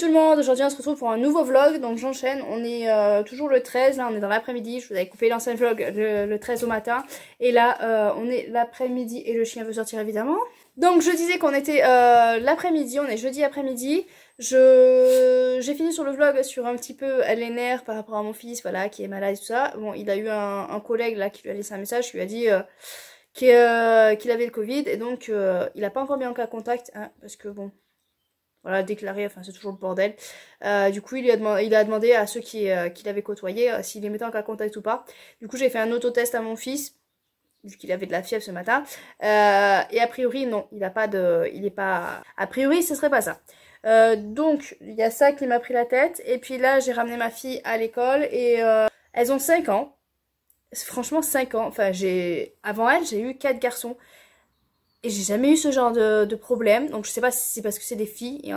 le monde, aujourd'hui on se retrouve pour un nouveau vlog, donc j'enchaîne, on est toujours le 13, là on est dans l'après-midi, je vous avais coupé l'ancien vlog le 13 au matin, et là on est l'après-midi et le chien veut sortir évidemment. Donc je disais qu'on était l'après-midi, on est jeudi après-midi, j'ai fini sur le vlog sur un petit peu les nerfs par rapport à mon fils, voilà, qui est malade et tout ça. Bon, il a eu un collègue là qui lui a laissé un message, qui lui a dit qu'il avait le Covid, et donc il a pas encore mis en cas contact, hein, parce que bon... Voilà, déclaré, enfin c'est toujours le bordel. Du coup, il a demandé à ceux qui l'avaient côtoyé s'il les mettait en cas contact ou pas. Du coup, j'ai fait un autotest à mon fils, vu qu'il avait de la fièvre ce matin. Et a priori, non, il est pas... A priori, ce serait pas ça. Donc, il y a ça qui m'a pris la tête. Et puis là, j'ai ramené ma fille à l'école et elles ont 5 ans. Franchement, 5 ans. Enfin, avant elle, j'ai eu 4 garçons. Et j'ai jamais eu ce genre de problème, donc je sais pas si c'est parce que c'est des filles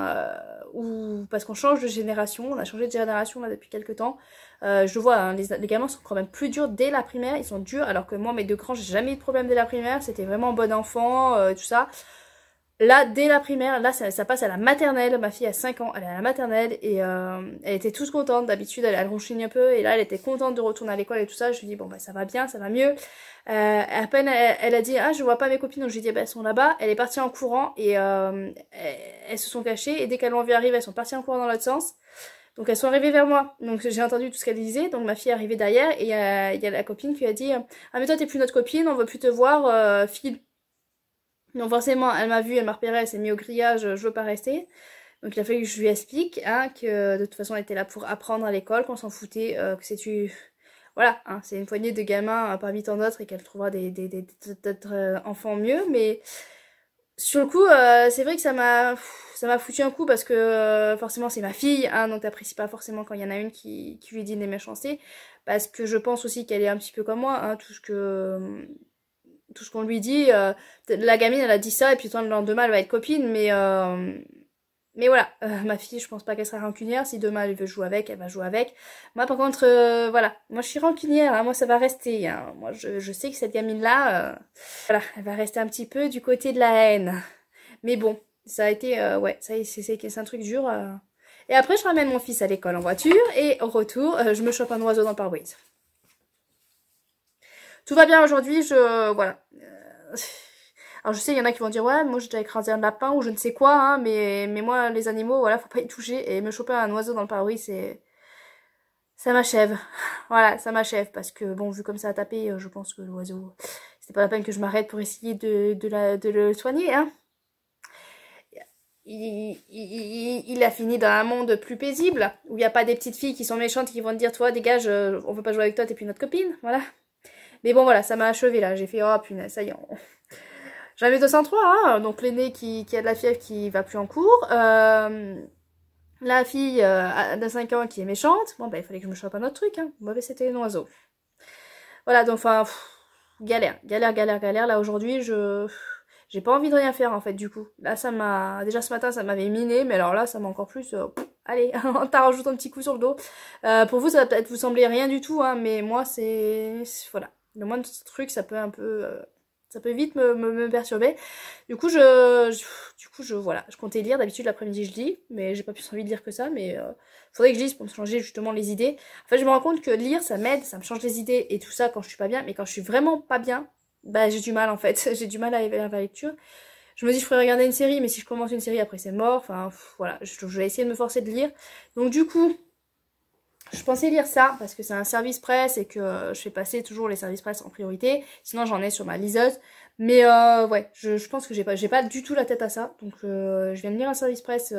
ou parce qu'on change de génération, on a changé de génération là depuis quelques temps. Je vois, hein, les gamins sont quand même plus durs dès la primaire, ils sont durs, alors que moi mes deux grands j'ai jamais eu de problème dès la primaire, c'était vraiment bon enfant, tout ça. Là, dès la primaire, là ça passe à la maternelle, ma fille a 5 ans, elle est à la maternelle et elle était toute contente, d'habitude elle ronchine un peu et là elle était contente de retourner à l'école et tout ça, je lui dis bon bah ça va bien, ça va mieux. À peine elle a dit ah je vois pas mes copines, donc je lui ai dit bah elles sont là-bas, elle est partie en courant et elles se sont cachées et dès qu'elles l'ont vu arriver elles sont parties en courant dans l'autre sens. Donc elles sont arrivées vers moi, donc j'ai entendu tout ce qu'elle disait, donc ma fille est arrivée derrière et il y a la copine qui a dit ah mais toi t'es plus notre copine, on veut plus te voir, file. Donc forcément, elle m'a vu, elle m'a repéré, elle s'est mise au grillage, je veux pas rester. Donc il a fallu que je lui explique hein, que de toute façon elle était là pour apprendre à l'école, qu'on s'en foutait, que c'est tu... Voilà, hein, c'est une poignée de gamins parmi tant d'autres et qu'elle trouvera d'autres enfants mieux. Mais sur le coup, c'est vrai que ça m'a foutu un coup parce que forcément c'est ma fille, hein, donc t'apprécies pas forcément quand il y en a une qui lui dit des méchancetés. Parce que je pense aussi qu'elle est un petit peu comme moi, hein, tout ce qu'on lui dit, la gamine elle a dit ça et puis toi le lendemain elle va être copine, mais voilà, ma fille je pense pas qu'elle sera rancunière, si demain elle veut jouer avec, elle va jouer avec. Moi par contre, voilà, moi je suis rancunière, hein, moi ça va rester, hein. Moi je sais que cette gamine là, voilà, elle va rester un petit peu du côté de la haine. Mais bon, ça a été, ouais, ça c'est un truc dur. Et après je ramène mon fils à l'école en voiture et au retour, je me chope un oiseau dans le pare-brise. Tout va bien aujourd'hui, voilà. Alors je sais, il y en a qui vont dire ouais, moi j'ai déjà écrasé un lapin ou je ne sais quoi, hein, mais moi les animaux, voilà, faut pas y toucher et me choper un oiseau dans le pare-brise, ça m'achève. Voilà, ça m'achève parce que bon, vu comme ça a tapé, je pense que l'oiseau, c'était pas la peine que je m'arrête pour essayer de le soigner, hein. Il a fini dans un monde plus paisible où il n'y a pas des petites filles qui sont méchantes qui vont te dire toi dégage, on veut pas jouer avec toi, t'es plus notre copine, voilà. Mais bon voilà, ça m'a achevé là, j'ai fait oh punaise, ça y est. J'avais 203, hein, donc l'aîné qui a de la fièvre qui va plus en cours. La fille de 5 ans qui est méchante. Bon bah il fallait que je me chope un autre truc, hein. Mauvais c'était un oiseau. Voilà, donc enfin, galère. Là aujourd'hui, j'ai pas envie de rien faire en fait du coup. Là ça m'a... Déjà ce matin ça m'avait miné, mais alors là ça m'a encore plus... allez, t'as rajouté un petit coup sur le dos. Pour vous ça va peut-être vous sembler rien du tout, hein, mais moi c'est... Voilà. Le moindre truc ça peut un peu... ça peut vite me perturber. Du coup, voilà, je comptais lire. D'habitude, l'après-midi, je lis, mais j'ai pas plus envie de lire que ça. Mais faudrait que je lise pour me changer justement les idées. En fait, je me rends compte que lire, ça m'aide, ça me change les idées et tout ça quand je suis pas bien. Mais quand je suis vraiment pas bien, bah j'ai du mal en fait. J'ai du mal à aller vers la lecture. Je me dis, je pourrais regarder une série, mais si je commence une série, après c'est mort. Enfin, voilà, je vais essayer de me forcer de lire. Donc du coup... Je pensais lire ça parce que c'est un service presse et que je fais passer toujours les services presse en priorité. Sinon j'en ai sur ma liseuse. Mais ouais, je pense que j'ai pas du tout la tête à ça. Donc je viens de lire un service presse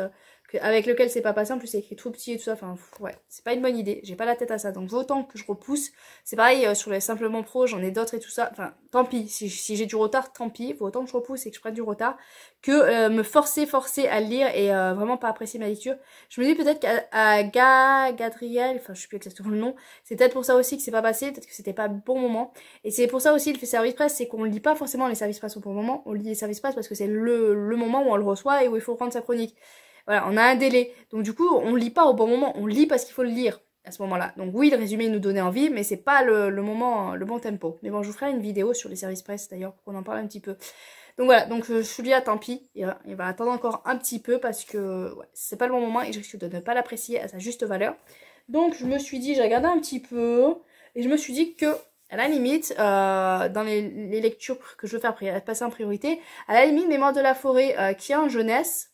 avec lequel c'est pas passé. En plus c'est écrit tout petit et tout ça. Enfin ouais, c'est pas une bonne idée. J'ai pas la tête à ça. Donc autant que je repousse. C'est pareil sur les Simplement Pro, j'en ai d'autres et tout ça. Enfin tant pis. Si j'ai du retard, tant pis. Faut autant que je repousse et que je prenne du retard que me forcer à lire et vraiment pas apprécier ma lecture. Je me dis peut-être qu'à Gadriel, enfin je sais plus exactement le nom, c'est peut-être pour ça aussi que c'est pas passé, peut-être que c'était pas le bon moment. Et c'est pour ça aussi le service presse, c'est qu'on lit pas forcément les services presse au bon moment, on lit les services presse parce que c'est le moment où on le reçoit et où il faut prendre sa chronique. Voilà, on a un délai. Donc du coup, on lit pas au bon moment, on lit parce qu'il faut le lire. à ce moment-là. Donc oui, le résumé nous donnait envie, mais c'est pas le moment, le bon tempo. Mais bon, je vous ferai une vidéo sur les services presse d'ailleurs, pour qu'on en parle un petit peu. Donc voilà, donc Julia, tant pis, il va attendre encore un petit peu parce que ouais, c'est pas le bon moment et je risque de ne pas l'apprécier à sa juste valeur. Donc je me suis dit, j'ai regardé un petit peu et je me suis dit que, à la limite, dans les lectures que je veux faire passer en priorité, à la limite, Mémoire de la forêt qui est en jeunesse,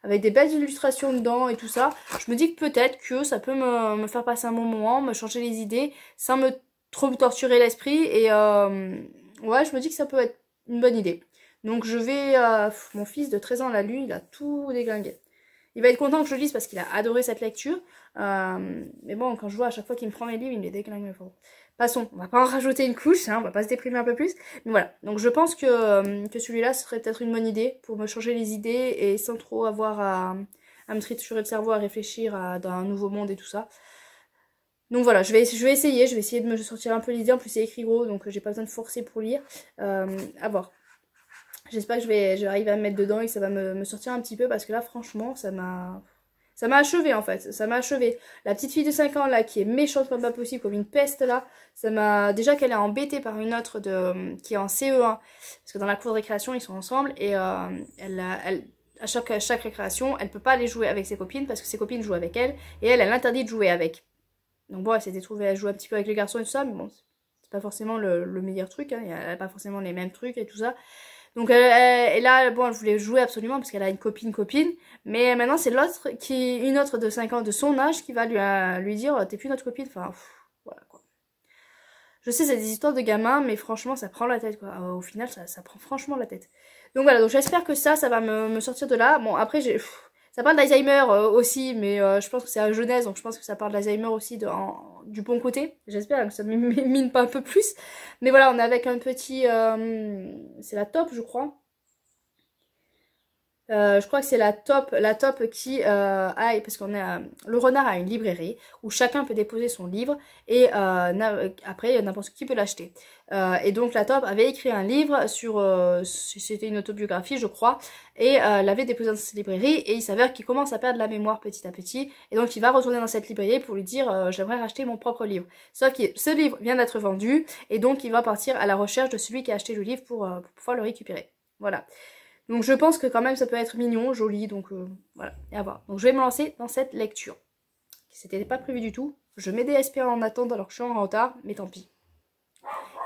avec des belles illustrations dedans et tout ça, je me dis que peut-être que ça peut me faire passer un bon moment, me changer les idées, sans me trop torturer l'esprit et ouais, je me dis que ça peut être une bonne idée. Donc je vais... mon fils de 13 ans l'a lu, il a tout déglingué. Il va être content que je lise parce qu'il a adoré cette lecture. Mais bon, quand je vois à chaque fois qu'il me prend mes livres, il me les déglingue. Passons, on va pas en rajouter une couche, hein, on va pas se déprimer un peu plus. Mais voilà, donc je pense que celui-là serait peut-être une bonne idée pour me changer les idées et sans trop avoir à me triturer le cerveau, à réfléchir dans un nouveau monde et tout ça. Donc voilà, je vais essayer de me sortir un peu l'idée. En plus c'est écrit gros, donc j'ai pas besoin de forcer pour lire. À voir. J'espère que je vais arriver à me mettre dedans et que ça va me sortir un petit peu parce que là franchement ça m'a achevé en fait, ça m'a achevé. La petite fille de 5 ans là qui est méchante comme pas possible, comme une peste là, ça m'a... Déjà qu'elle est embêtée par une autre qui est en CE1, parce que dans la cour de récréation ils sont ensemble et à chaque récréation elle peut pas aller jouer avec ses copines parce que ses copines jouent avec elle et elle interdit de jouer avec. Donc bon, elle s'était trouvée à jouer un petit peu avec les garçons et tout ça, mais bon, c'est pas forcément le meilleur truc, hein. Elle a pas forcément les mêmes trucs et tout ça. Donc et là, bon, elle voulait jouer absolument parce qu'elle a une copine, mais maintenant c'est une autre de 5 ans de son âge qui va lui dire t'es plus notre copine, enfin voilà quoi. Je sais c'est des histoires de gamins, mais franchement ça prend la tête quoi. Au final ça prend franchement la tête. Donc voilà, donc j'espère que ça va me sortir de là. Bon après ça parle d'Alzheimer aussi, mais je pense que c'est à jeunesse, donc je pense que ça parle d'Alzheimer aussi du bon côté. J'espère que ça ne mine pas un peu plus. Mais voilà, on est avec un petit... c'est la top, je crois. Je crois que c'est la top qui parce qu'on a le renard a une librairie où chacun peut déposer son livre et après n'importe qui peut l'acheter. Et donc la top avait écrit un livre sur c'était une autobiographie je crois et l'avait déposé dans cette librairie et il s'avère qu'il commence à perdre la mémoire petit à petit et donc il va retourner dans cette librairie pour lui dire j'aimerais racheter mon propre livre. Sauf que ce livre vient d'être vendu et donc il va partir à la recherche de celui qui a acheté le livre pour pouvoir le récupérer. Voilà. Donc je pense que quand même ça peut être mignon, joli, donc voilà, et à voir. Donc je vais me lancer dans cette lecture. C'était pas prévu du tout. Je mets des SP en attente alors que je suis en retard, mais tant pis.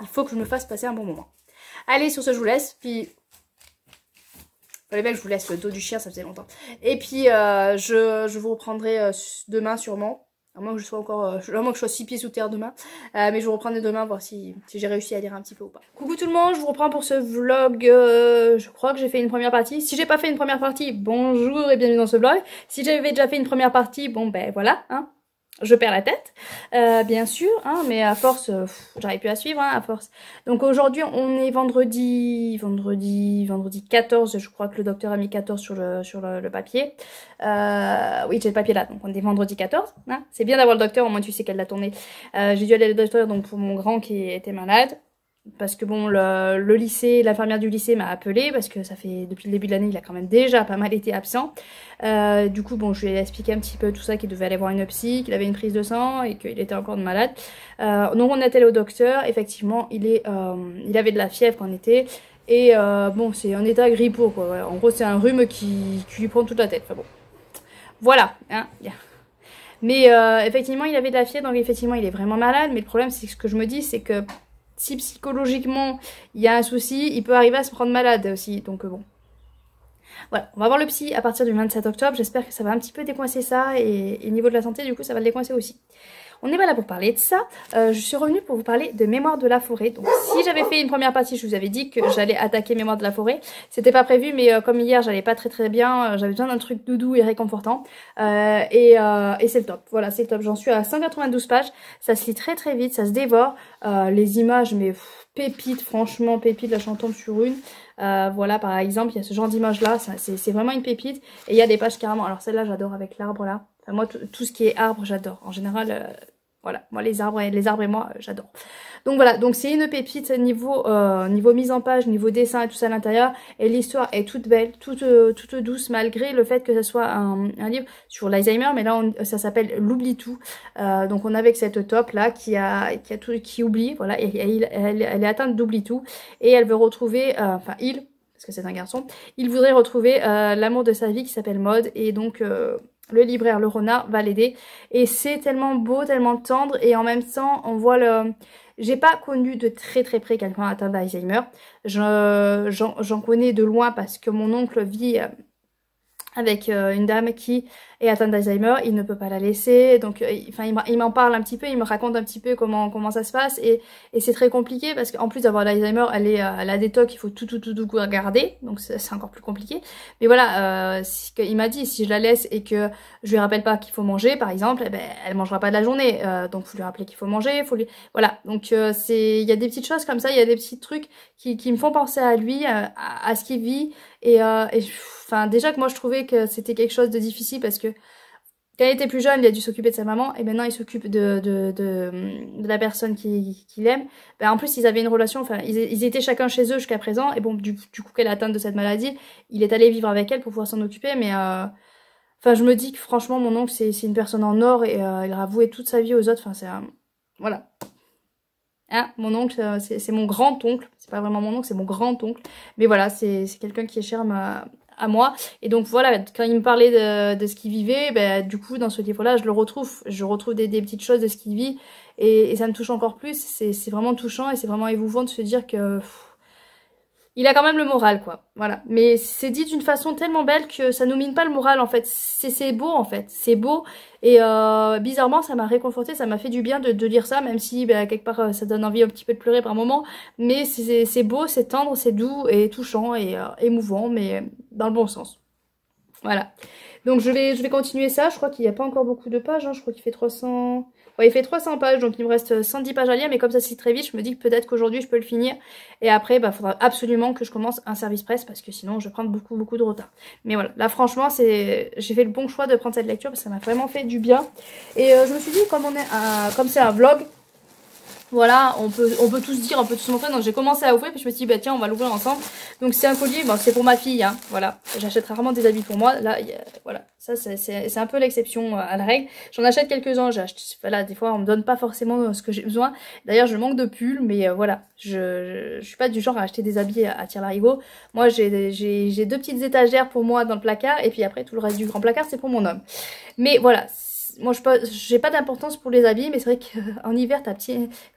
Il faut que je me fasse passer un bon moment. Allez, sur ce je vous laisse, puis... Les mecs, je vous laisse le dos du chien, ça faisait longtemps. Et puis je vous reprendrai demain sûrement. À moins que je sois encore, à moins que je sois 6 pieds sous terre demain. Mais je vous reprendrai demain, voir si j'ai réussi à lire un petit peu ou pas. Coucou tout le monde, je vous reprends pour ce vlog. Je crois que j'ai fait une première partie. Si j'ai pas fait une première partie, bonjour et bienvenue dans ce vlog. Si j'avais déjà fait une première partie, bon ben voilà, hein. Je perds la tête, bien sûr, hein, mais à force, j'arrive plus à suivre, hein, à force. Donc aujourd'hui, on est vendredi 14, je crois que le docteur a mis 14 sur le papier. Oui, j'ai le papier là, donc on est vendredi 14. Hein. C'est bien d'avoir le docteur, au moins tu sais qu'elle l'a tourné. J'ai dû aller au docteur donc pour mon grand qui était malade. Parce que bon, le lycée, l'infirmière du lycée m'a appelé parce que ça fait depuis le début de l'année, il a quand même déjà pas mal été absent. Du coup, bon, je lui ai expliqué un petit peu tout ça, qu'il devait aller voir une psy, qu'il avait une prise de sang et qu'il était encore malade. Donc on est allé au docteur, effectivement, il avait de la fièvre quand on était. Et bon, c'est un état grippeux quoi. Ouais. En gros, c'est un rhume qui lui prend toute la tête. Enfin bon, voilà, hein. Yeah. Mais effectivement, il avait de la fièvre, donc effectivement, il est vraiment malade. Mais le problème, c'est que ce que je me dis, c'est que si psychologiquement il y a un souci, il peut arriver à se prendre malade aussi, donc bon. Voilà, on va voir le psy à partir du 27 octobre, j'espère que ça va un petit peu décoincer ça, et niveau de la santé, du coup, ça va le décoincer aussi. On n'est pas là pour parler de ça, je suis revenue pour vous parler de Mémoire de la forêt. Donc si j'avais fait une première partie, je vous avais dit que j'allais attaquer Mémoire de la forêt. C'était pas prévu, mais comme hier j'allais pas très bien, j'avais besoin d'un truc doudou et réconfortant. Et c'est le top, voilà c'est le top. J'en suis à 192 pages, ça se lit très vite, ça se dévore. Les images, mais pépites, franchement pépites, là j'en tombe sur une. Voilà par exemple, il y a ce genre d'image là, c'est vraiment une pépite. Et il y a des pages carrément, alors celle-là j'adore avec l'arbre là. Enfin, moi tout ce qui est arbre j'adore. En général, Voilà, moi les arbres et moi, j'adore. Donc voilà, donc c'est une pépite niveau mise en page, niveau dessin et tout ça à l'intérieur. Et l'histoire est toute belle, toute douce, malgré le fait que ce soit un livre sur l'Alzheimer. Mais là, ça s'appelle L'oublie tout. Donc on est avec cette top là qui oublie, voilà, et elle est atteinte d'oublie tout. Et elle veut retrouver, enfin il, parce que c'est un garçon, il voudrait retrouver l'amour de sa vie qui s'appelle Maud. Et donc... le libraire, le renard, va l'aider. Et c'est tellement beau, tellement tendre. Et en même temps, on voit le... J'ai pas connu de très très près quelqu'un atteint d'Alzheimer. J'en connais de loin parce que mon oncle vit avec une dame qui est atteinte d'Alzheimer, il ne peut pas la laisser, donc il m'en parle un petit peu, il me raconte un petit peu comment ça se passe, et c'est très compliqué parce qu'en plus d'avoir l'Alzheimer, elle a des tocs, il faut tout garder, donc c'est encore plus compliqué. Mais voilà, il m'a dit, si je la laisse et que je lui rappelle pas qu'il faut manger, par exemple, eh ben, elle mangera pas de la journée, donc faut lui rappeler qu'il faut manger, voilà, donc il y a des petites choses comme ça, il y a des petits trucs qui me font penser à lui, à ce qu'il vit, et enfin, déjà que moi je trouvais que c'était quelque chose de difficile parce que quand il était plus jeune, il a dû s'occuper de sa maman et maintenant il s'occupe de la personne qu'il aime. Ben, en plus, ils avaient une relation, enfin, ils étaient chacun chez eux jusqu'à présent et bon, du coup qu'elle est atteinte de cette maladie, il est allé vivre avec elle pour pouvoir s'en occuper, mais enfin, je me dis que franchement, mon oncle, c'est une personne en or et il a avoué toute sa vie aux autres, enfin, c'est voilà. Hein, mon oncle, c'est mon grand-oncle, c'est pas vraiment mon oncle, c'est mon grand-oncle, mais voilà, c'est quelqu'un qui est cher à moi, et donc voilà, quand il me parlait de ce qu'il vivait, ben, du coup, dans ce livre-là, je retrouve des petites choses de ce qu'il vit, et ça me touche encore plus, c'est vraiment touchant, et c'est vraiment émouvant de se dire que... il a quand même le moral, quoi. Voilà. Mais c'est dit d'une façon tellement belle que ça nous mine pas le moral, en fait. C'est beau, en fait. C'est beau. Et bizarrement, ça m'a réconforté, ça m'a fait du bien de lire ça, même si, bah, quelque part, ça donne envie un petit peu de pleurer par moment. Mais c'est beau, c'est tendre, c'est doux et touchant et émouvant, mais dans le bon sens. Voilà. Donc je vais continuer ça. Je crois qu'il n'y a pas encore beaucoup de pages. Hein. Je crois qu'il fait 300... Ouais, il fait 300 pages, donc il me reste 110 pages à lire. Mais comme ça, c'est très vite, je me dis que peut-être qu'aujourd'hui, je peux le finir. Et après, bah, faudra absolument que je commence un service presse parce que sinon, je vais prendre beaucoup de retard. Mais voilà, là, franchement, j'ai fait le bon choix de prendre cette lecture parce que ça m'a vraiment fait du bien. Et je me suis dit, comme c'est un vlog, voilà, on peut tous dire, on peut tous montrer. Donc j'ai commencé à ouvrir, puis je me suis dit, bah tiens, on va l'ouvrir ensemble. Donc c'est un collier, bon, c'est pour ma fille, hein, voilà. J'achète rarement des habits pour moi. Là, voilà, ça c'est un peu l'exception à la règle. J'en achète quelques-uns, voilà, des fois on me donne pas forcément ce que j'ai besoin. D'ailleurs, je manque de pulls, mais voilà, je suis pas du genre à acheter des habits à tire-larigot. Moi, j'ai deux petites étagères pour moi dans le placard, et puis après tout le reste du grand placard, c'est pour mon homme. Mais voilà, moi j'ai pas d'importance pour les habits, mais c'est vrai qu'en hiver quand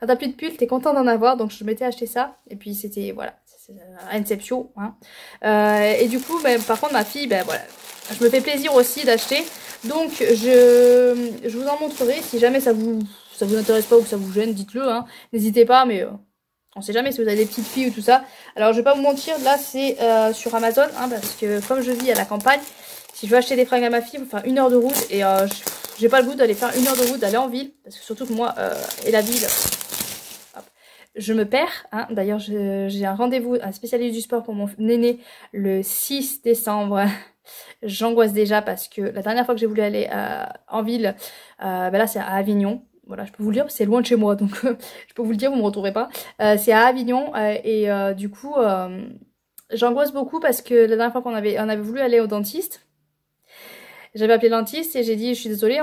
t'as plus de pull, t'es content d'en avoir, donc je m'étais acheté ça, et puis c'était, voilà, c'est Inception, hein. Et du coup, ben, par contre ma fille, ben voilà, je me fais plaisir aussi d'acheter, donc je vous en montrerai, si jamais ça vous intéresse pas ou que ça vous gêne, dites-le, hein, n'hésitez pas, mais on sait jamais si vous avez des petites filles ou tout ça. Alors je vais pas vous mentir, là c'est sur Amazon, hein, parce que comme je vis à la campagne, si je veux acheter des fringues à ma fille, il faut faire 1 heure de route et j'ai pas le goût d'aller faire 1 heure de route, d'aller en ville. Parce que surtout que moi et la ville, hop, je me perds. Hein. D'ailleurs, j'ai un rendez-vous, un spécialiste du sport pour mon aîné le 6 décembre. J'angoisse déjà parce que la dernière fois que j'ai voulu aller en ville, ben là c'est à Avignon. Voilà, je peux vous le dire, c'est loin de chez moi, donc je peux vous le dire, vous ne me retrouverez pas. C'est à Avignon et du coup, j'angoisse beaucoup parce que la dernière fois on avait voulu aller au dentiste, j'avais appelé le dentiste et j'ai dit je suis désolée,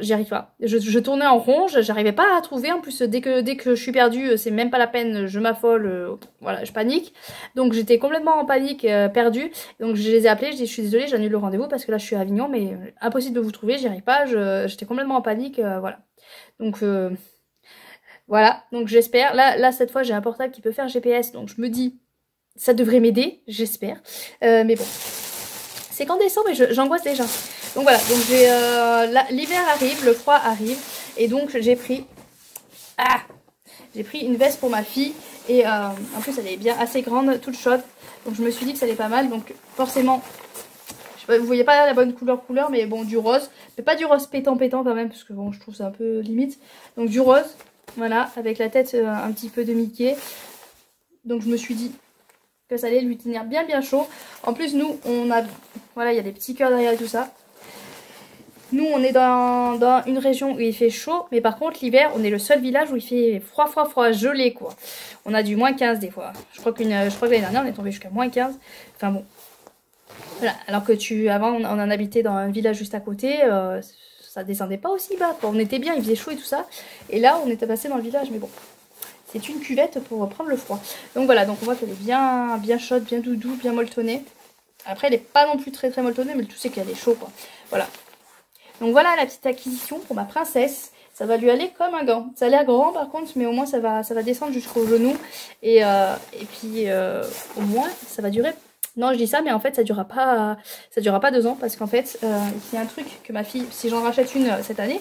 j'y arrive pas. Je tournais en rond, j'arrivais pas à trouver. En plus, dès que je suis perdue, c'est même pas la peine, je m'affole, voilà, je panique. Donc j'étais complètement en panique, perdue. Donc je les ai appelés, je dis je suis désolée, j'annule le rendez-vous parce que là je suis à Avignon, mais impossible de vous trouver, j'y arrive pas, j'étais complètement en panique, voilà. Donc voilà, donc j'espère. Là cette fois j'ai un portable qui peut faire GPS, donc je me dis ça devrait m'aider, j'espère. Mais bon. C'est qu'en décembre et j'angoisse déjà. Donc voilà, donc l'hiver arrive, le froid arrive. Et donc j'ai pris une veste pour ma fille. Et en plus elle est bien assez grande, toute chaude. Donc je me suis dit que ça allait pas mal. Donc forcément, je sais pas, vous voyez pas la bonne couleur, mais bon, du rose. Mais pas du rose pétant quand même, parce que bon, je trouve ça un peu limite. Donc du rose, voilà, avec la tête un petit peu de Mickey. Donc je me suis dit que ça allait lui tenir bien chaud. En plus nous on a, voilà, il y a des petits cœurs derrière et tout ça. Nous, on est dans une région où il fait chaud, mais par contre, l'hiver, on est le seul village où il fait froid, froid, froid, gelé, quoi. On a du -15 des fois. Je crois que l'année dernière, on est tombé jusqu'à -15. Enfin bon. Voilà. Alors que avant, on en habitait dans un village juste à côté, ça descendait pas aussi bas, quoi. On était bien, il faisait chaud et tout ça. Et là, on était passé dans le village, mais bon. C'est une cuvette pour prendre le froid. Donc voilà, donc on voit qu'elle est bien, bien chaude, bien doudou, bien molletonnée. Après, elle n'est pas non plus très très molletonnée, mais le tout c'est qu'elle est chaude, quoi. Voilà. Donc voilà la petite acquisition pour ma princesse. Ça va lui aller comme un gant. Ça a l'air grand par contre, mais au moins ça va descendre jusqu'au genou. Et puis au moins ça va durer. Non, je dis ça, mais en fait ça durera pas 2 ans parce qu'en fait il y a un truc que ma fille, si j'en rachète une cette année,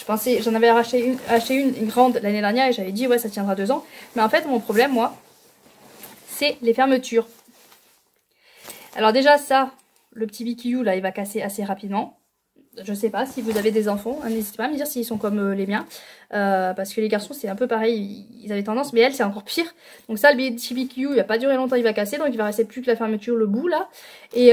j'en avais acheté une grande l'année dernière et j'avais dit ouais ça tiendra 2 ans. Mais en fait mon problème moi, c'est les fermetures. Alors déjà ça, le petit BQ là il va casser assez rapidement. Je sais pas, si vous avez des enfants, n'hésitez pas à me dire s'ils sont comme les miens. Parce que les garçons, c'est un peu pareil, ils avaient tendance, mais elle, c'est encore pire. Donc ça, le petit BQ, il va pas durer longtemps, il va casser, donc il va rester plus que la fermeture, le bout là. Et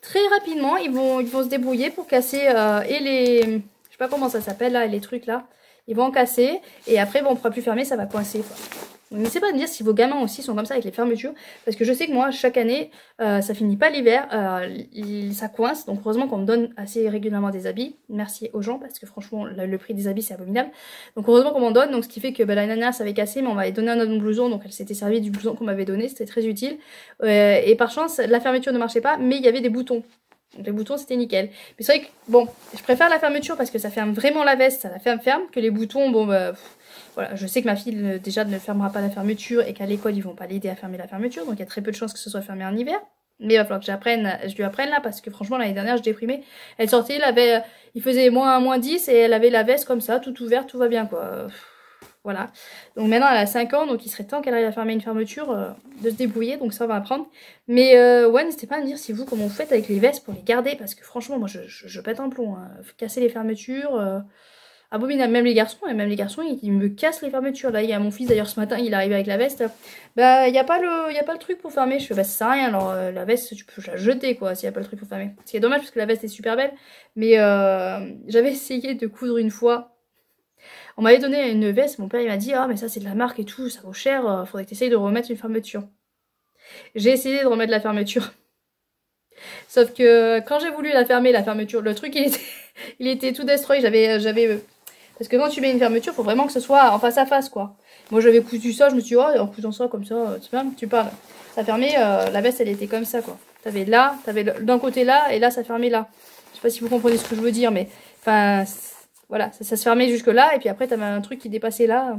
très rapidement, ils vont se débrouiller pour casser et les... Je sais pas comment ça s'appelle là, les trucs là. Ils vont en casser, et après, bon, on pourra plus fermer, ça va coincer, quoi. N'hésitez pas à me dire si vos gamins aussi sont comme ça avec les fermetures. Parce que je sais que moi, chaque année, ça finit pas l'hiver. Ça coince. Donc heureusement qu'on me donne assez régulièrement des habits. Merci aux gens parce que franchement, le prix des habits, c'est abominable. Donc heureusement qu'on m'en donne. Donc ce qui fait que l'année dernière, ça avait cassé. Mais on m'avait donné un autre blouson. Donc elle s'était servie du blouson qu'on m'avait donné. C'était très utile. Et par chance, la fermeture ne marchait pas. Mais il y avait des boutons. Donc les boutons c'était nickel. Mais c'est vrai que bon, je préfère la fermeture parce que ça ferme vraiment la veste. Ça la ferme que les boutons, bon bah... Voilà, je sais que ma fille déjà ne fermera pas la fermeture et qu'à l'école ils vont pas l'aider à fermer la fermeture, donc il y a très peu de chances que ce soit fermé en hiver. Mais il va falloir que je lui apprenne là parce que franchement l'année dernière je déprimais. Elle sortait, il faisait -10 et elle avait la veste comme ça, toute ouverte, tout va bien quoi. Voilà. Donc maintenant elle a 5 ans, donc il serait temps qu'elle arrive à fermer une fermeture, de se débrouiller, donc ça on va apprendre. Mais ouais, n'hésitez pas à me dire si vous comment vous faites avec les vestes pour les garder parce que franchement moi je pète un plomb, hein. Casser les fermetures. Abominable, même les garçons, ils me cassent les fermetures. Là, il y a mon fils d'ailleurs ce matin, il est arrivé avec la veste. Bah, il n'y a pas le truc pour fermer. Je fais, bah, ça sert à rien. Alors, la veste, tu peux la jeter, quoi, s'il n'y a pas le truc pour fermer. Ce qui est dommage parce que la veste est super belle. Mais j'avais essayé de coudre une fois. On m'avait donné une veste. Mon père, il m'a dit, ah, mais ça, c'est de la marque et tout, ça vaut cher. Faudrait que tu essayes de remettre une fermeture. J'ai essayé de remettre la fermeture. Sauf que quand j'ai voulu la fermer, la fermeture, le truc, il était tout destroy. Parce que quand tu mets une fermeture, faut vraiment que ce soit en face à face, quoi. Moi, j'avais cousu ça, je me suis dit, oh, en cousant ça comme ça, c'est bien, tu parles. Ça fermait, la veste, elle était comme ça, quoi. T'avais là, t'avais d'un côté là, et là, ça fermait là. Je sais pas si vous comprenez ce que je veux dire, mais, enfin, voilà, ça se fermait jusque là, et puis après, t'avais un truc qui dépassait là.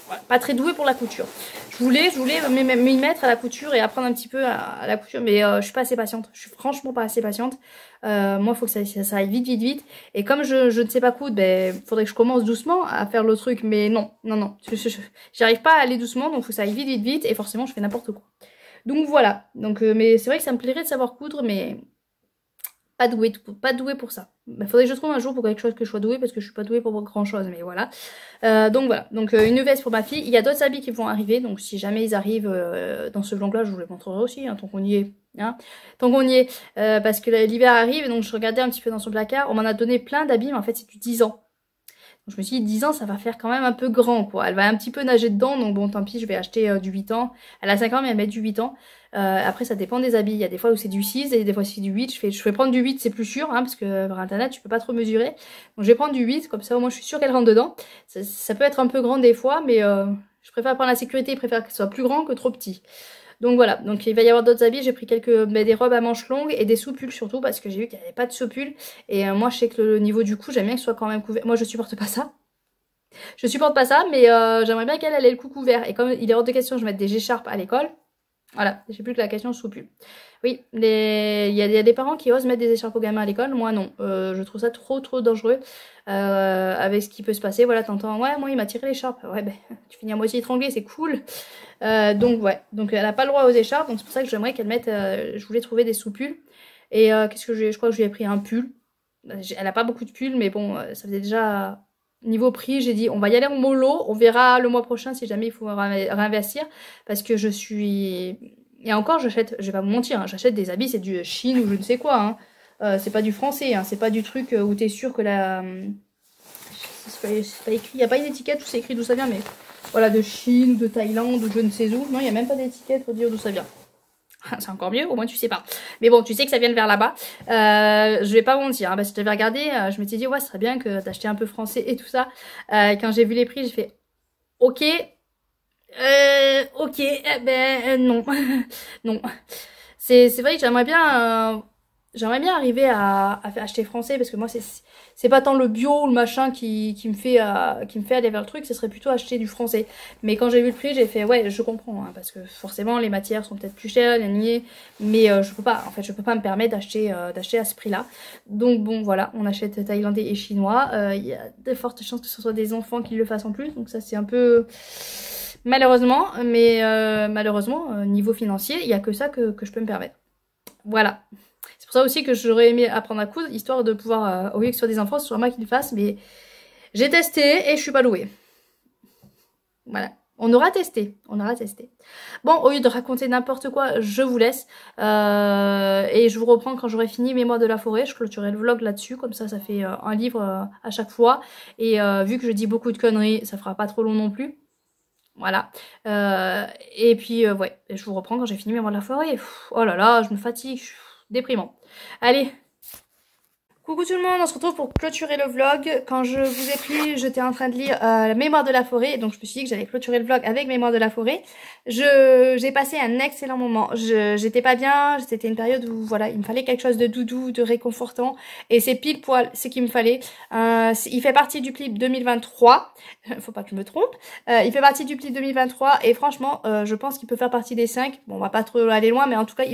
Voilà, pas très douée pour la couture. Je voulais m'y mettre à la couture et apprendre un petit peu à la couture, mais je suis pas assez patiente. Je suis franchement pas assez patiente. Moi, il faut que ça aille vite, vite, vite. Et comme je ne sais pas coudre, ben, faudrait que je commence doucement à faire le truc. Mais non. J'arrive pas à aller doucement, donc il faut que ça aille vite, vite, vite. Et forcément, je fais n'importe quoi. Donc voilà. Donc, mais c'est vrai que ça me plairait de savoir coudre, mais pas douée pour ça. Il faudrait que je trouve un jour pour quelque chose que je sois douée, parce que je suis pas douée pour grand chose, mais voilà. Donc voilà, donc une veste pour ma fille. Il y a d'autres habits qui vont arriver, donc si jamais ils arrivent dans ce vlog là, je vous les montrerai aussi, hein, tant qu'on y est. Hein, tant qu'on y est, parce que l'hiver arrive, donc je regardais un petit peu dans son placard, on m'en a donné plein d'habits, mais en fait c'est du 10 ans. Donc je me suis dit 10 ans ça va faire quand même un peu grand quoi, elle va un petit peu nager dedans, donc bon tant pis je vais acheter du 8 ans. Elle a 5 ans mais elle met du 8 ans. Après ça dépend des habits, il y a des fois où c'est du 6 et des fois c'est du 8, je vais prendre du 8 c'est plus sûr, hein, parce que par internet tu peux pas trop mesurer. Donc je vais prendre du 8, comme ça au moins je suis sûre qu'elle rentre dedans. Ça peut être un peu grand des fois, mais je préfère prendre la sécurité, je préfère que ce soit plus grand que trop petit. Donc voilà, donc il va y avoir d'autres habits, j'ai pris des robes à manches longues et des soupules surtout parce que j'ai vu qu'il n'y avait pas de soupules. Et moi je sais que le niveau du cou, j'aime bien que ce soit quand même couvert. Moi je supporte pas ça. Je supporte pas ça, mais j'aimerais bien qu'elle ait le cou couvert. Et comme il est hors de question que je mette des écharpes à l'école, voilà, j'ai plus que la question soupule. Oui, il y a des parents qui osent mettre des écharpes aux gamins à l'école, moi non. Je trouve ça trop dangereux avec ce qui peut se passer. Voilà, t'entends, ouais, moi il m'a tiré l'écharpe. Ouais, ben, tu finis à moitié étranglé, c'est cool. Donc ouais, donc elle n'a pas le droit aux écharpes, donc c'est pour ça que j'aimerais qu'elle mette, je voulais trouver des sous-pulls. Et qu'est-ce que je crois que je lui ai pris un pull. Elle a pas beaucoup de pulls, mais bon, ça faisait déjà... Niveau prix, j'ai dit on va y aller en mollo, on verra le mois prochain si jamais il faut réinvestir parce que je suis... Et encore j'achète, je vais pas vous mentir, hein, j'achète des habits, c'est du Chine ou je ne sais quoi. Hein. C'est pas du français, hein, c'est pas du truc où t'es sûr que la... c'est pas écrit, il n'y a pas une étiquette où c'est écrit d'où ça vient, mais voilà, de Chine, de Thaïlande, ou je ne sais où. Non, il n'y a même pas d'étiquette pour dire d'où ça vient. C'est encore mieux, au moins tu sais pas. Mais bon, tu sais que ça vient de vers là-bas. Je vais pas mentir, hein, parce que j'avais regardé, je m'étais dit, ouais, ce serait bien que t'achetais un peu français et tout ça. Quand j'ai vu les prix, j'ai fait, ok, ok, non. Non. C'est vrai que j'aimerais bien arriver à acheter français, parce que moi, c'est pas tant le bio ou le machin qui me fait aller vers le truc, ce serait plutôt acheter du français. Mais quand j'ai vu le prix, j'ai fait ouais, je comprends, hein, parce que forcément les matières sont peut-être plus chères, mais je peux pas, en fait, je peux pas me permettre d'acheter à ce prix-là. Donc bon, voilà, on achète thaïlandais et chinois. Il y a de fortes chances que ce soit des enfants qui le fassent en plus, donc ça c'est un peu malheureusement, mais malheureusement niveau financier, il y a que ça que je peux me permettre. Voilà. C'est pour ça aussi que j'aurais aimé apprendre à coudre, histoire de pouvoir, au lieu que ce soit des enfants, ce soit moi qui le fasse, mais j'ai testé et je suis pas douée. Voilà. On aura testé. Bon, au lieu de raconter n'importe quoi, je vous laisse. Et je vous reprends quand j'aurai fini Mémoire de la forêt. Je clôturerai le vlog là-dessus. Comme ça fait un livre à chaque fois. Et vu que je dis beaucoup de conneries, ça fera pas trop long non plus. Voilà. Et puis, ouais, je vous reprends quand j'ai fini Mémoire de la forêt. Oh là là, je me fatigue. Déprimant. Allez. Coucou tout le monde, on se retrouve pour clôturer le vlog. Quand je vous ai pris, j'étais en train de lire la Mémoire de la forêt, donc je me suis dit que j'allais clôturer le vlog avec Mémoire de la forêt. J'ai passé un excellent moment. J'étais pas bien, c'était une période où voilà, il me fallait quelque chose de doudou, de réconfortant, et c'est pile poil ce qu'il me fallait. Il fait partie du clip 2023, faut pas que je me trompe. Il fait partie du clip 2023 et franchement, je pense qu'il peut faire partie des 5. Bon, on va pas trop aller loin, mais en tout cas,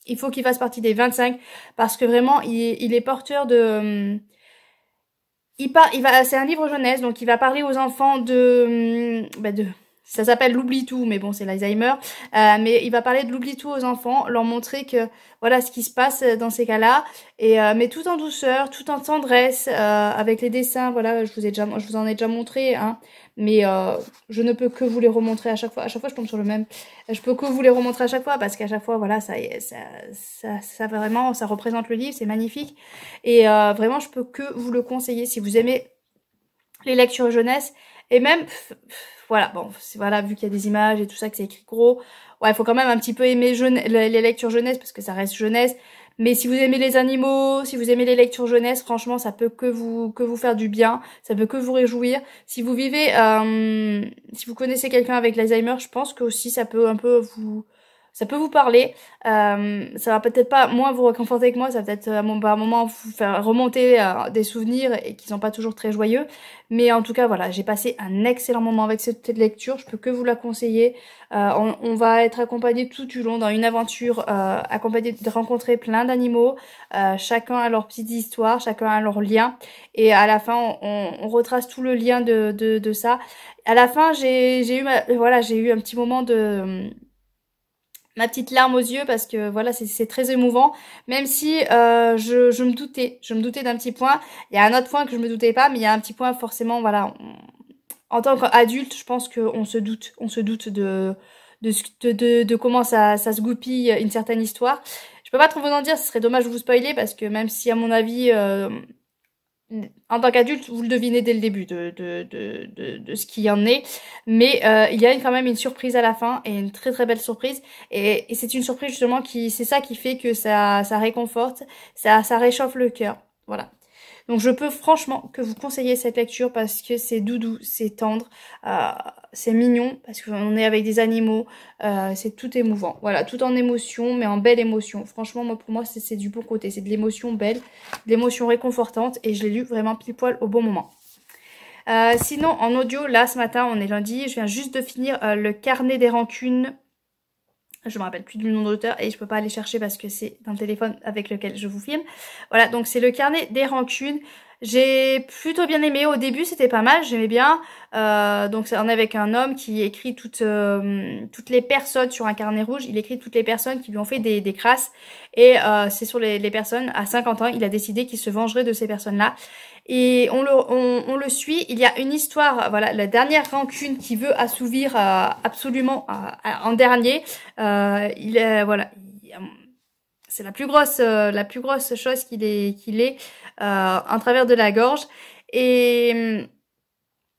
il faut qu'il fasse partie des 25 parce que vraiment, il est porteur de... c'est un livre jeunesse, donc il va parler aux enfants ça s'appelle l'oubli tout, mais bon, c'est l'Alzheimer. Mais il va parler de l'oubli tout aux enfants, leur montrer que voilà ce qui se passe dans ces cas-là, et mais tout en douceur, tout en tendresse, avec les dessins. Voilà, je vous en ai déjà montré, hein. Mais je ne peux que vous les remontrer à chaque fois. À chaque fois, je tombe sur le même. Je peux que vous les remontrer à chaque fois parce qu'à chaque fois, voilà, ça vraiment, ça représente le livre, c'est magnifique. Et vraiment, je peux que vous le conseiller si vous aimez les lectures jeunesse. Et même, voilà, bon, voilà, vu qu'il y a des images et tout ça, que c'est écrit gros, ouais, il faut quand même un petit peu aimer les lectures jeunesse parce que ça reste jeunesse. Mais si vous aimez les animaux, si vous aimez les lectures jeunesse, franchement, ça peut que vous faire du bien, ça peut que vous réjouir. Si vous vivez, si vous connaissez quelqu'un avec l'Alzheimer, je pense que aussi ça peut un peu ça peut vous parler. Ça va peut-être pas moins vous réconforter que moi, ça va peut-être par un moment vous faire remonter des souvenirs et qui sont pas toujours très joyeux. Mais en tout cas, voilà, j'ai passé un excellent moment avec cette lecture. Je peux que vous la conseiller. On va être accompagné tout du long dans une aventure, accompagné de rencontrer plein d'animaux. Chacun a leur petite histoire, chacun a leur lien. Et à la fin, on retrace tout le lien de ça. À la fin, j'ai eu un petit moment de ma petite larme aux yeux parce que voilà, c'est très émouvant, même si je me doutais d'un petit point. Il y a un autre point que je me doutais pas, mais il y a un petit point forcément, voilà, en tant qu'adulte, je pense qu'on se doute de comment ça se goupille une certaine histoire. Je peux pas trop vous en dire, ce serait dommage de vous spoiler parce que même si à mon avis en tant qu'adulte, vous le devinez dès le début de ce qu'il y en est. Mais il y a quand même une surprise à la fin, et une très très belle surprise. Et c'est une surprise justement c'est ça qui fait que ça réconforte, ça réchauffe le cœur. Voilà. Donc je peux franchement que vous conseiller cette lecture parce que c'est doudou, c'est tendre, c'est mignon parce qu'on est avec des animaux, c'est tout émouvant. Voilà, tout en émotion, mais en belle émotion. Franchement, pour moi, c'est du bon côté. C'est de l'émotion belle, de l'émotion réconfortante, et je l'ai lu vraiment pile poil au bon moment. Sinon, en audio, là, ce matin, on est lundi, je viens juste de finir le carnet des rancunes. Je me rappelle plus du nom de l'auteur et je peux pas aller chercher parce que c'est dans le téléphone avec lequel je vous filme. Voilà, donc c'est le carnet des rancunes. J'ai plutôt bien aimé. Au début, c'était pas mal, j'aimais bien. Donc on est avec un homme qui écrit toutes les personnes sur un carnet rouge. Il écrit toutes les personnes qui lui ont fait des crasses. Et c'est sur les personnes, à 50 ans, il a décidé qu'il se vengerait de ces personnes-là. Et on le suit. Il y a une histoire, voilà, la dernière rancune qu'il veut assouvir absolument en dernier. Voilà, c'est la plus grosse chose qu'il ait en travers de la gorge. Et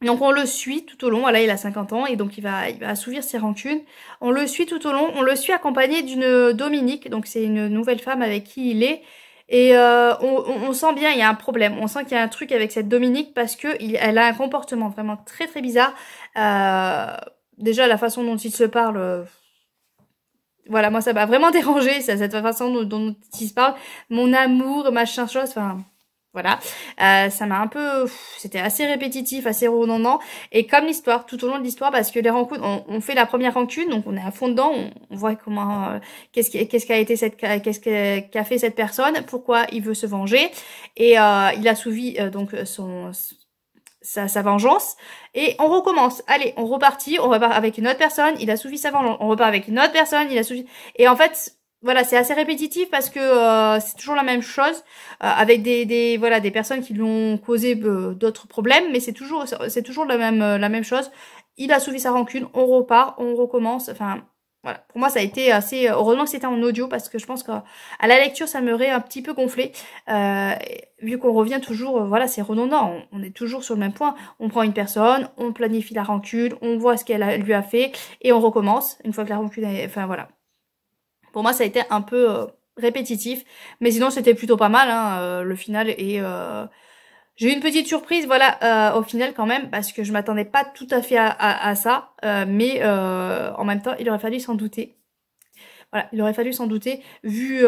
donc on le suit tout au long. Voilà, il a 50 ans et donc il va assouvir ses rancunes. On le suit tout au long. On le suit accompagné d'une Dominique. Donc c'est une nouvelle femme avec qui il est. Et on sent bien, il y a un problème. On sent qu'il y a un truc avec cette Dominique parce que elle a un comportement vraiment très très bizarre. Déjà la façon dont il se parle, voilà, moi ça m'a vraiment dérangé, cette façon dont il se parle. Mon amour, machin chose, enfin voilà. Ça m'a un peu, c'était assez répétitif, assez redondant. Et comme l'histoire, tout au long de l'histoire, parce que les rencontres, on fait la première rancune, donc on est à fond dedans, on voit comment, qu'est-ce qu'a fait cette personne, pourquoi il veut se venger, et il assouvit donc sa vengeance, et on recommence. Allez, on repartit, on repart avec une autre personne, il assouvit sa vengeance, on repart avec une autre personne, il assouvit, et en fait, voilà, c'est assez répétitif parce que c'est toujours la même chose avec voilà, des personnes qui lui ont causé d'autres problèmes, mais c'est toujours la même chose. Il a assouvi sa rancune, on repart, on recommence. Enfin, voilà. Pour moi, ça a été assez. Heureusement que c'était en audio parce que je pense qu'à la lecture, ça m'aurait un petit peu gonflé. Vu qu'on revient toujours, voilà, c'est redondant. On est toujours sur le même point. On prend une personne, on planifie la rancune, on voit ce qu'elle lui a fait et on recommence une fois que la rancune est. Enfin voilà. Pour moi, ça a été un peu répétitif, mais sinon c'était plutôt pas mal, hein, le final. Et j'ai eu une petite surprise, voilà, au final quand même, parce que je m'attendais pas tout à fait à ça, mais en même temps, il aurait fallu s'en douter. Voilà, il aurait fallu s'en douter, vu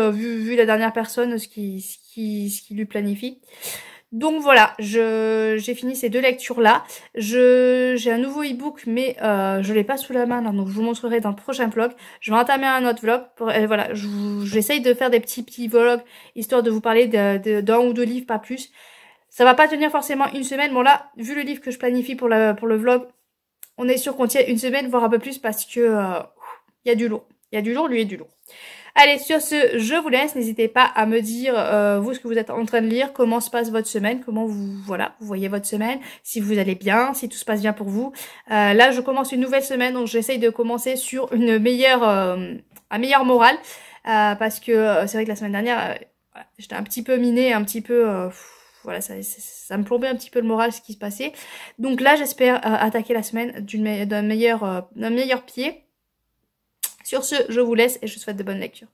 la dernière personne, ce qui lui planifie. Donc voilà, j'ai fini ces deux lectures-là. J'ai un nouveau e-book, mais je l'ai pas sous la main, là, donc je vous montrerai dans le prochain vlog. Je vais entamer un autre vlog. Voilà, j'essaye de faire des petits vlogs, histoire de vous parler d'un ou deux livres, pas plus. Ça va pas tenir forcément une semaine. Bon là, vu le livre que je planifie pour le vlog, on est sûr qu'on tient une semaine, voire un peu plus, parce que il y a du lourd. Il y a du lourd, lui et du lourd. Allez, sur ce, je vous laisse. N'hésitez pas à me dire, vous, ce que vous êtes en train de lire, comment se passe votre semaine, comment vous voyez votre semaine, si vous allez bien, si tout se passe bien pour vous. Là, je commence une nouvelle semaine, donc j'essaye de commencer sur un meilleur moral, parce que c'est vrai que la semaine dernière, j'étais un petit peu minée, un petit peu... voilà, ça me plombait un petit peu le moral, ce qui se passait. Donc là, j'espère attaquer la semaine d'un meilleur pied. Sur ce, je vous laisse et je vous souhaite de bonnes lectures.